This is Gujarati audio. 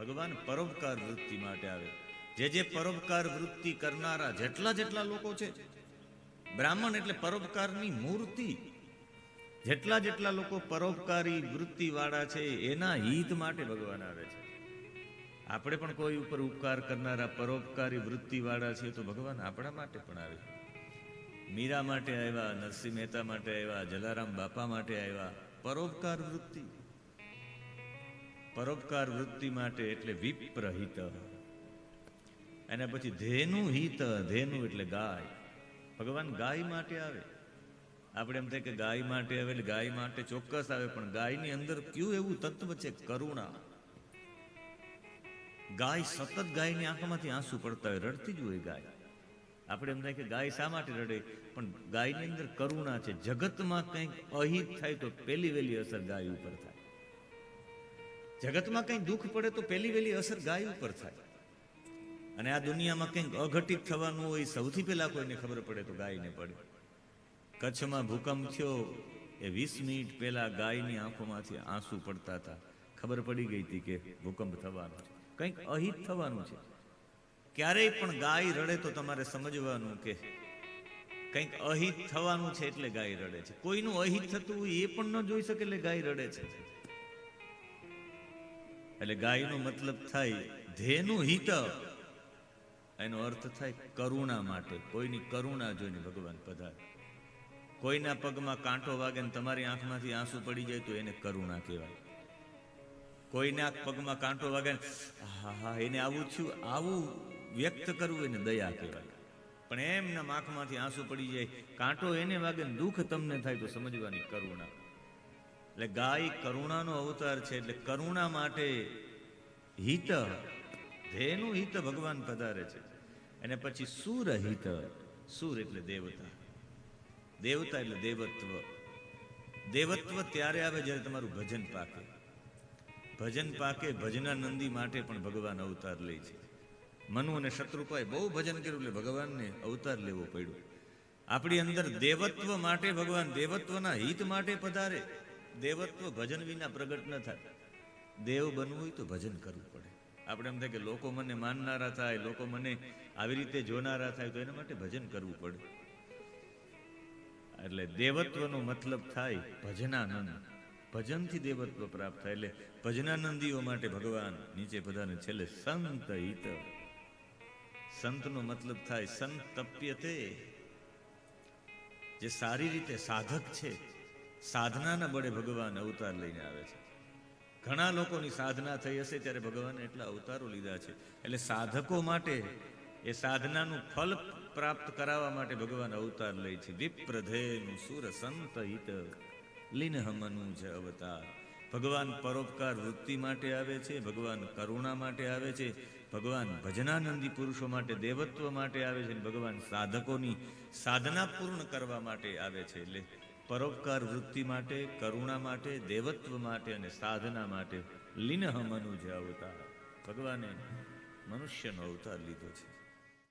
ભગવાન પરોપકાર વૃત્તિ માટે આવે. જે પરોપકાર વૃત્તિ કરનારા જેટલા લોકો છે, બ્રાહ્મણ એટલે પરોપકારની મૂર્તિ. જેટલા લોકો પરોપકારી વૃત્તિ વાળા છે એના હિત માટે ભગવાન આવે છે. આપણે પણ કોઈ ઉપર ઉપકાર કરનારા પરોપકારી વૃત્તિ વાળા છે તો ભગવાન આપણા માટે પણ આવે. મીરા માટે આવ્યા, નરસિંહ મહેતા માટે આવ્યા, જલારામ બાપા માટે આવ્યા. પરોપકાર વૃત્તિ, પરોપકાર વૃત્તિ માટે એટલે વિપ્રહિત. એના પછી ધેનુ હિત, ધેનુ એટલે ગાય. ભગવાન ગાય માટે આવે. આપણે એમ થાય કે ગાય માટે આવે એટલે ગાય માટે ચોક્કસ આવે, પણ ગાયની અંદર કયું એવું તત્વ છે? કરુણા. ગાય સતત ગાયની આંખમાંથી આંસુ પડતા હોય, રડતી જ હોય ગાય. આપણે એમ થાય કે ગાય શા માટે રડે, પણ ગાયની અંદર કરુણા છે. જગતમાં કંઈક અહિત થાય તો પહેલી વહેલી અસર ગાય ઉપર થાય. જગતમાં કંઈક દુઃખ પડે તો પહેલી વહેલી અસર ગાય ઉપર થાય. અને આ દુનિયામાં કંઈક અઘટિત થવાનું હોય સૌથી પહેલા કોઈને ખબર પડે તો ગાયને પડે. કચ્છમાં ભૂકંપ થયો એ 20 મિનિટ પહેલા ગાયની આંખોમાંથી આંસુ પડતા હતા. ખબર પડી ગઈ હતી કે ભૂકંપ થવાનો છે, કંઈક અહિત થવાનું છે. ક્યારેય પણ ગાય રડે તો તમારે સમજવાનું કે કંઈક અહિત થવાનું છે એટલે ગાય રડે છે. કોઈનું અહિત થતું હોય એ પણ ન જોઈ શકે એટલે ગાય રડે છે. એટલે ગાયનો મતલબ થાય ધેનુ હિત. એનો અર્થ થાય કરુણા માટે. કોઈની કરુણા જોઈને ભગવાન પધારે. કોઈના પગમાં કાંટો વાગે ને તમારી આંખમાંથી આંસુ પડી જાય તો એને કરુણા કહેવાય. કોઈના પગમાં કાંટો વાગે હા એને આવું થયું, આવું વ્યક્ત કરવું એને દયા કહેવાય. પણ એમના આંખમાંથી આંસુ પડી જાય, કાંટો એને વાગે ને દુઃખ તમને થાય તો સમજવાની કરુણા. એટલે ગાય કરુણાનો અવતાર છે. એટલે કરુણા માટે હિત, ધેનું હિત ભગવાન પધારે છે. અને પછી સુર હિત. સુર એટલે દેવતા. દેવતા એટલે દેવત્વ. દેવત્વ ત્યારે આવે જ્યારે તમારું ભજન પાકે. ભજન પાકે, ભજનાનંદી માટે પણ ભગવાન અવતાર લે છે. મનુ અને શત્રુપાએ બહુ ભજન કર્યું એટલે ભગવાનને અવતાર લેવો પડ્યો. આપણી અંદર દેવત્વ માટે ભગવાન, દેવત્વના હિત માટે પધારે. દેવત્વ ભજન વિના પ્રગટ ન થાય. દેવ બનવું હોય તો ભજન કરવું પડે. આપણે એમ થાય કે લોકો મને માનનારા થાય, લોકો મને આવી રીતે જોનારા થાય તો એના માટે ભજન કરવું પડે. એટલે દેવત્વનો મતલબ થાય ભજનાનંદ. ભજનથી દેવત્વ પ્રાપ્ત થાય. એટલે ભજનાનંદીઓ માટે ભગવાન નીચે પધારે. છેલ્લે સંત હિત. સંતનો મતલબ થાય સંતપ્યતે, જે સારી રીતે સાધક છે. સાધનાના બળે ભગવાન અવતાર લઈને આવે છે. ઘણા લોકોની સાધના થઈ હશે ત્યારે ભગવાને એટલા અવતારો લીધા છે. એટલે સાધકો માટે એ સાધનાનું ફલ પ્રાપ્ત કરાવવા માટે ભગવાન અવતાર લે છે. વિપ્રધેનુ સુર સંત હિત લીન મનુ જ અવતાર. ભગવાન પરોપકાર વૃત્તિ માટે આવે છે. ભગવાન કરુણા માટે આવે છે. ભગવાન ભજનાનંદી પુરુષો માટે, દેવત્વ માટે આવે છે. ભગવાન સાધકોની સાધના પૂર્ણ કરવા માટે આવે છે. એટલે પરોપકાર વૃત્તિ માટે, કરુણા માટે, દેવત્વ માટે અને સાધના માટે લીન મનુ જ અવતાર. ભગવાને મનુષ્યનો અવતાર લીધો છે.